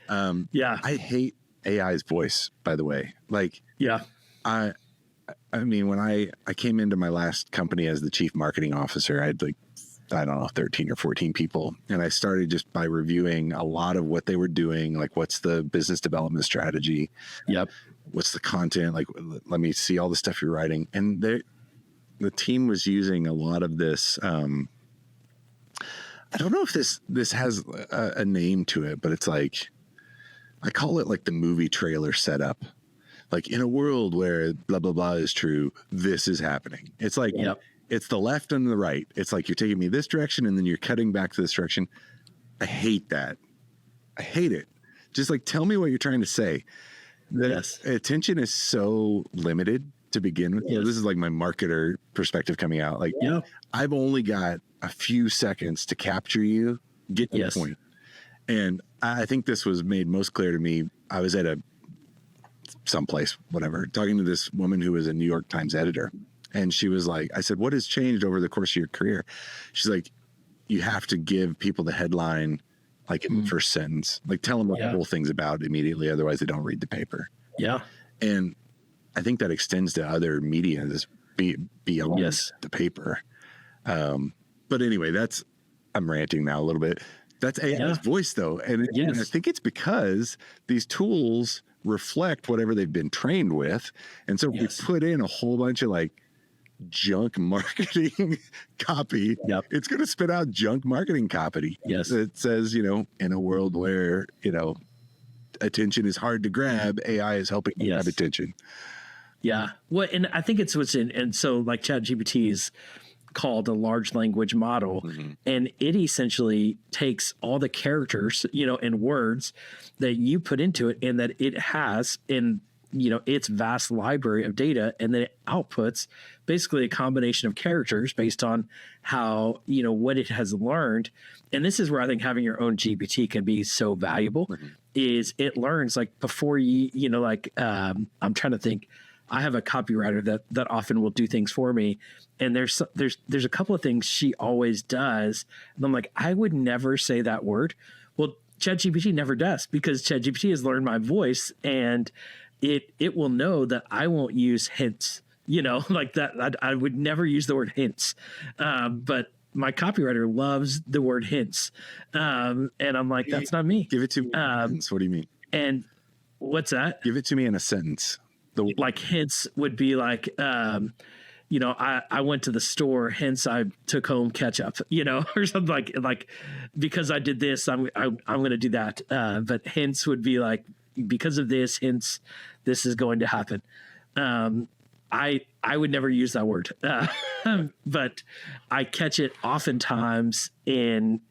I hate AI's voice, by the way. Like, yeah, I mean, when I came into my last company as the chief marketing officer, I had 13 or 14 people. And I started just by reviewing a lot of what they were doing. Like, what's the business development strategy? Yep. What's the content? Like, let me see all the stuff you're writing. And the team was using a lot of this. I don't know if this has a name to it, but it's like, I call it like the movie trailer setup. Like, in a world where blah, blah, blah is true, this is happening. It's like, It's the left and the right. It's like, you're taking me this direction and then you're cutting back to this direction. I hate that. I hate it. Just like, tell me what you're trying to say. Yes. Attention is so limited to begin with. Yes. This is like my marketer perspective coming out. Like, I've only got a few seconds to capture you, get to the point. And I think this was made most clear to me. I was at someplace, whatever, talking to this woman who was a New York Times editor. And she was like, I said, what has changed over the course of your career? She's like, you have to give people the headline, like in the first sentence, like tell them what the whole thing's about immediately. Otherwise they don't read the paper. Yeah. And I think that extends to other media beyond the paper. But anyway, I'm ranting now a little bit. That's AI's voice though. And I think it's because these tools reflect whatever they've been trained with. And so if we put in a whole bunch of like junk marketing copy, it's going to spit out junk marketing copy. Yes. It says, in a world where, attention is hard to grab, AI is helping you grab attention. Yeah. Well, and I think it's what's in, and so like ChatGPT is called a large language model, and it essentially takes all the characters, and words that you put into it and that it has in, its vast library of data, and then it outputs basically a combination of characters based on how, what it has learned. And this is where I think having your own GPT can be so valuable, is it learns like before I'm trying to think. I have a copywriter that often will do things for me. And there's a couple of things she always does. And I'm like, I would never say that word. Well, ChatGPT never does, because ChatGPT has learned my voice, and it will know that I won't use hints, like that. I would never use the word hints. But my copywriter loves the word hints. And I'm like, that's not me. Give it to me. What do you mean? And what's that? Give it to me in a sentence. Like hints would be like, I went to the store, hence I took home ketchup, or something like because I did this, I'm going to do that. But hints would be like, because of this, hence this is going to happen. I would never use that word, but I catch it oftentimes in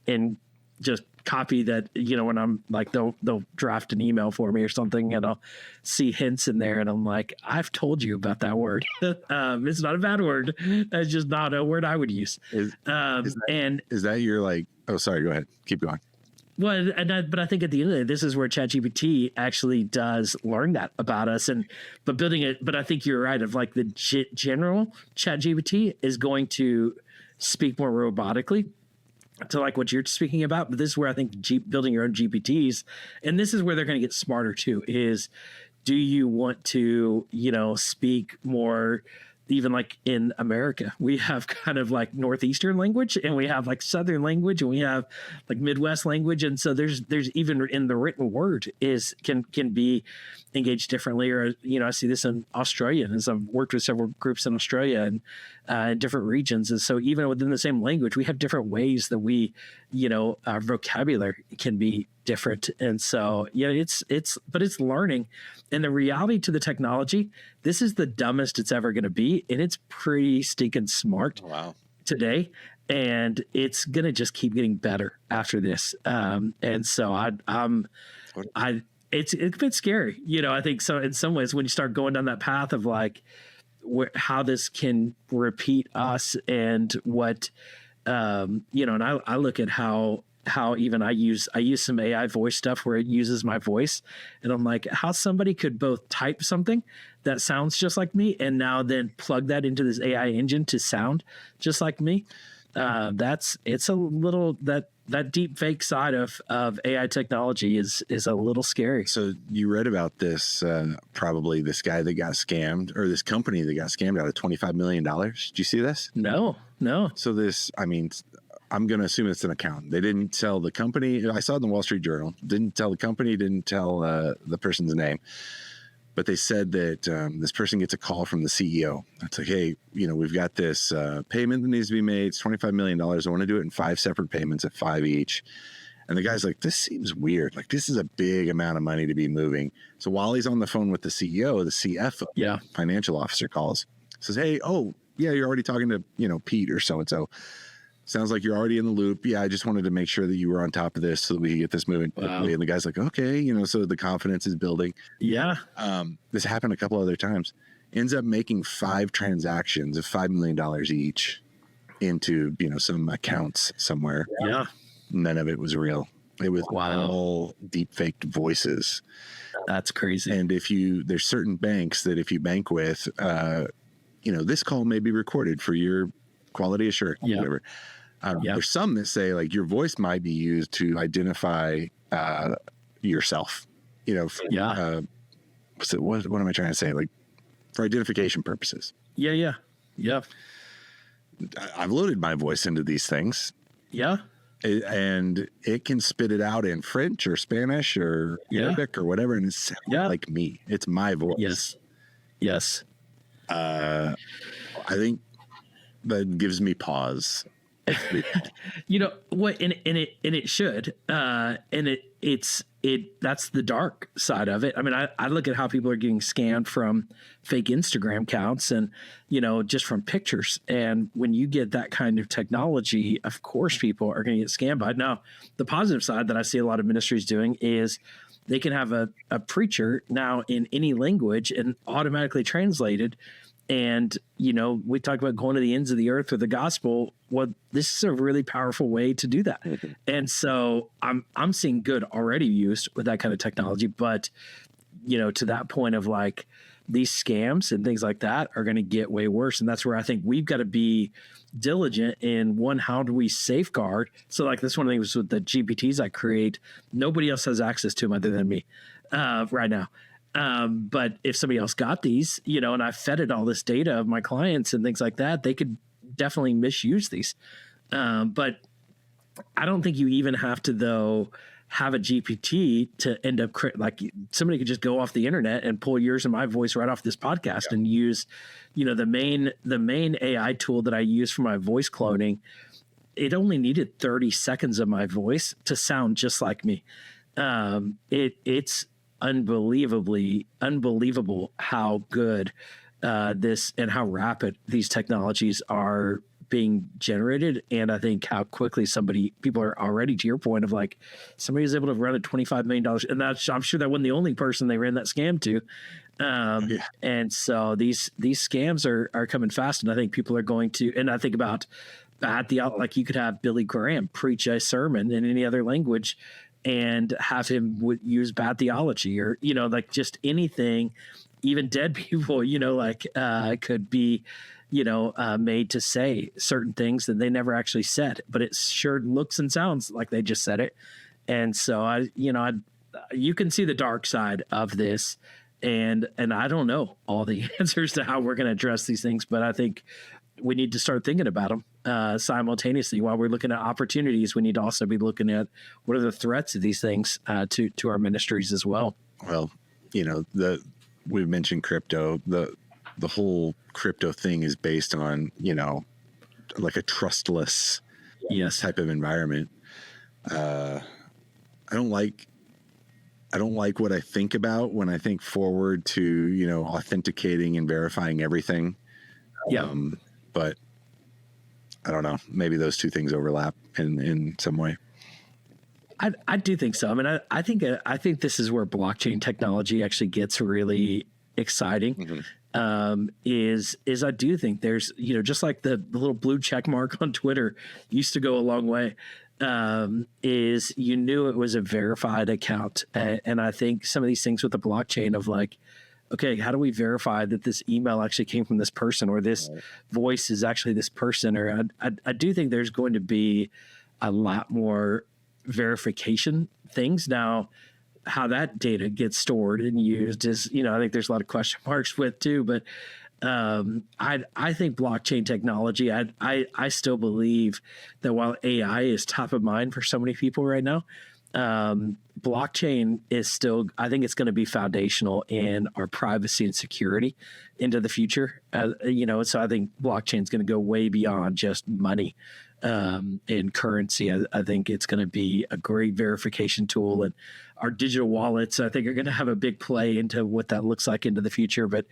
just copy that, when I'm like, they'll draft an email for me or something, and I'll see hints in there, and I'm like, I've told you about that word. It's not a bad word. That's just not a word I would use. Is that your like? Oh, sorry. Go ahead. Keep going. Well, but I think at the end of the day, this is where ChatGPT actually does learn that about us, but building it. But I think you're right. Of like the general ChatGPT is going to speak more robotically to like what you're speaking about. But this is where I think building your own GPTs, and this is where they're going to get smarter too, is do you want to, speak more, even like in America, we have kind of like Northeastern language, and we have like Southern language, and we have like Midwest language. And so there's even in the written word can be engaged differently. Or, I see this in Australia, as I've worked with several groups in Australia and in different regions. And so even within the same language, we have different ways that we, our vocabulary can be different. And so, but it's learning. And the reality to the technology, this is the dumbest it's ever going to be. And it's pretty stinking smart today. And it's going to just keep getting better after this. And so it's a bit scary, I think so in some ways when you start going down that path of like how this can repeat us and what, and I look at how even I use some AI voice stuff where it uses my voice, and I'm like, how somebody could both type something that sounds just like me and now then plug that into this AI engine to sound just like me. It's a little that deep fake side of AI technology is a little scary. So you read about this, probably this guy that got scammed, or this company that got scammed out of $25 million. Did you see this? No. So I'm going to assume it's an account. They didn't tell the company. I saw it in the Wall Street Journal. Didn't tell the company, didn't tell the person's name. But they said that this person gets a call from the CEO. It's like, hey, we've got this payment that needs to be made. It's $25 million. I want to do it in 5 separate payments at 5 each. And the guy's like, this seems weird. Like, this is a big amount of money to be moving. So while he's on the phone with the CEO, the CFO, financial officer, calls. Says, hey, oh, yeah, you're already talking to, Pete or so-and-so. Sounds like you're already in the loop. Yeah, I just wanted to make sure that you were on top of this so that we could get this moving quickly. Wow. And the guy's like, okay, so the confidence is building. Yeah. This happened a couple other times. Ends up making 5 transactions of $5 million each into, some accounts somewhere. Yeah. None of it was real. It was all deep faked voices. That's crazy. And there's certain banks that if you bank with, this call may be recorded for your quality assurance, whatever. There's some that say like your voice might be used to identify yourself, what am I trying to say? Like for identification purposes. Yeah. I've loaded my voice into these things. Yeah. And it can spit it out in French or Spanish or Arabic or whatever. And it's like me. It's my voice. Yes. I think that gives me pause. What, and it should, and that's the dark side of it. I mean, I look at how people are getting scammed from fake Instagram accounts and, just from pictures. And when you get that kind of technology, of course, people are going to get scammed by it. Now, the positive side that I see a lot of ministries doing is they can have a preacher now in any language and automatically translated. And, we talk about going to the ends of the earth with the gospel. Well, this is a really powerful way to do that. Mm-hmm. And so I'm seeing good already used with that kind of technology. But, to that point of like these scams and things like that are going to get way worse. And that's where I think we've got to be diligent in how do we safeguard? So like this one of the things with the GPTs I create, nobody else has access to them other than me right now. But if somebody else got these, and I fed it all this data of my clients and things like that, they could definitely misuse these. But I don't think you even have to, though, have a GPT to end up like somebody could just go off the internet and pull yours and my voice right off this podcast and use, the main AI tool that I use for my voice cloning. It only needed 30 seconds of my voice to sound just like me. It's unbelievable how good this and how rapid these technologies are being generated. And I think how quickly people are already, to your point of like, somebody was able to run a $25 million. And I'm sure that wasn't the only person they ran that scam to. And so these scams are coming fast. And I think people are going to, and I think about like you could have Billy Graham preach a sermon in any other language and have him use bad theology or, like just anything, even dead people, could be, made to say certain things that they never actually said, but it sure looks and sounds like they just said it. And so you can see the dark side of this, and I don't know all the answers to how we're going to address these things, but I think we need to start thinking about them simultaneously. While we're looking at opportunities, we need to also be looking at what are the threats of these things to our ministries as well. Well, we've mentioned crypto. The whole crypto thing is based on, like a trustless type of environment. I don't like what I think about when I think forward to, authenticating and verifying everything. Yeah. But I don't know, maybe those two things overlap in some way. I do think so. I mean, I think this is where blockchain technology actually gets really exciting. Mm-hmm. Is I do think there's, just like the little blue check mark on Twitter used to go a long way, is you knew it was a verified account. And I think some of these things with the blockchain of like, okay, how do we verify that this email actually came from this person or this voice is actually this person? Or I do think there's going to be a lot more verification things. Now, how that data gets stored and used is, I think there's a lot of question marks with too, but I think blockchain technology, I still believe that while AI is top of mind for so many people right now, blockchain is still, I think it's going to be foundational in our privacy and security into the future. So I think blockchain is going to go way beyond just money in currency. I think it's going to be a great verification tool, and our digital wallets, I think, are going to have a big play into what that looks like into the future. But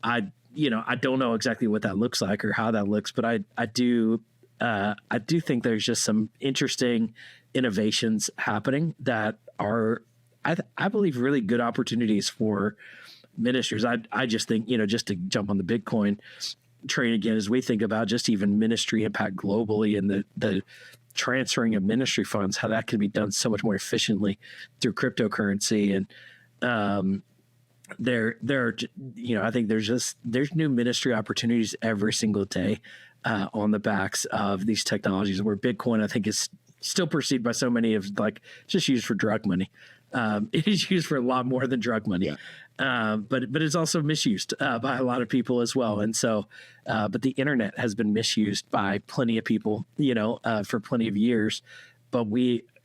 I don't know exactly what that looks like or how that looks, but I do think there's just some interesting innovations happening that are, I believe, really good opportunities for ministers. I just think, just to jump on the Bitcoin train again, as we think about just even ministry impact globally and the transferring of ministry funds, how that can be done so much more efficiently through cryptocurrency. And there are, I think there's new ministry opportunities every single day on the backs of these technologies, where Bitcoin, I think, is still perceived by so many of like just used for drug money. It is used for a lot more than drug money, but it's also misused by a lot of people as well. And so, but the internet has been misused by plenty of people, for plenty of years. But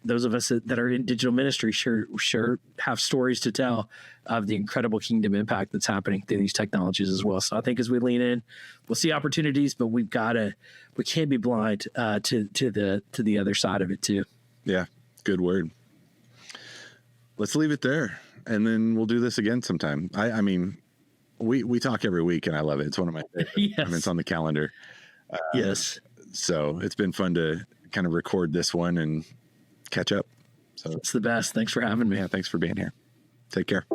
those of us that are in digital ministry sure have stories to tell of the incredible kingdom impact that's happening through these technologies as well. So I think as we lean in, we'll see opportunities, but we can't be blind to the other side of it too. Yeah, good word. Let's leave it there, and then we'll do this again sometime. I mean, we talk every week, and I love it. It's one of my favorite. Yes. I mean, it's on the calendar. Yes. So it's been fun to kind of record this one and catch up. So it's the best. Thanks for having me. Yeah, thanks for being here. Take care.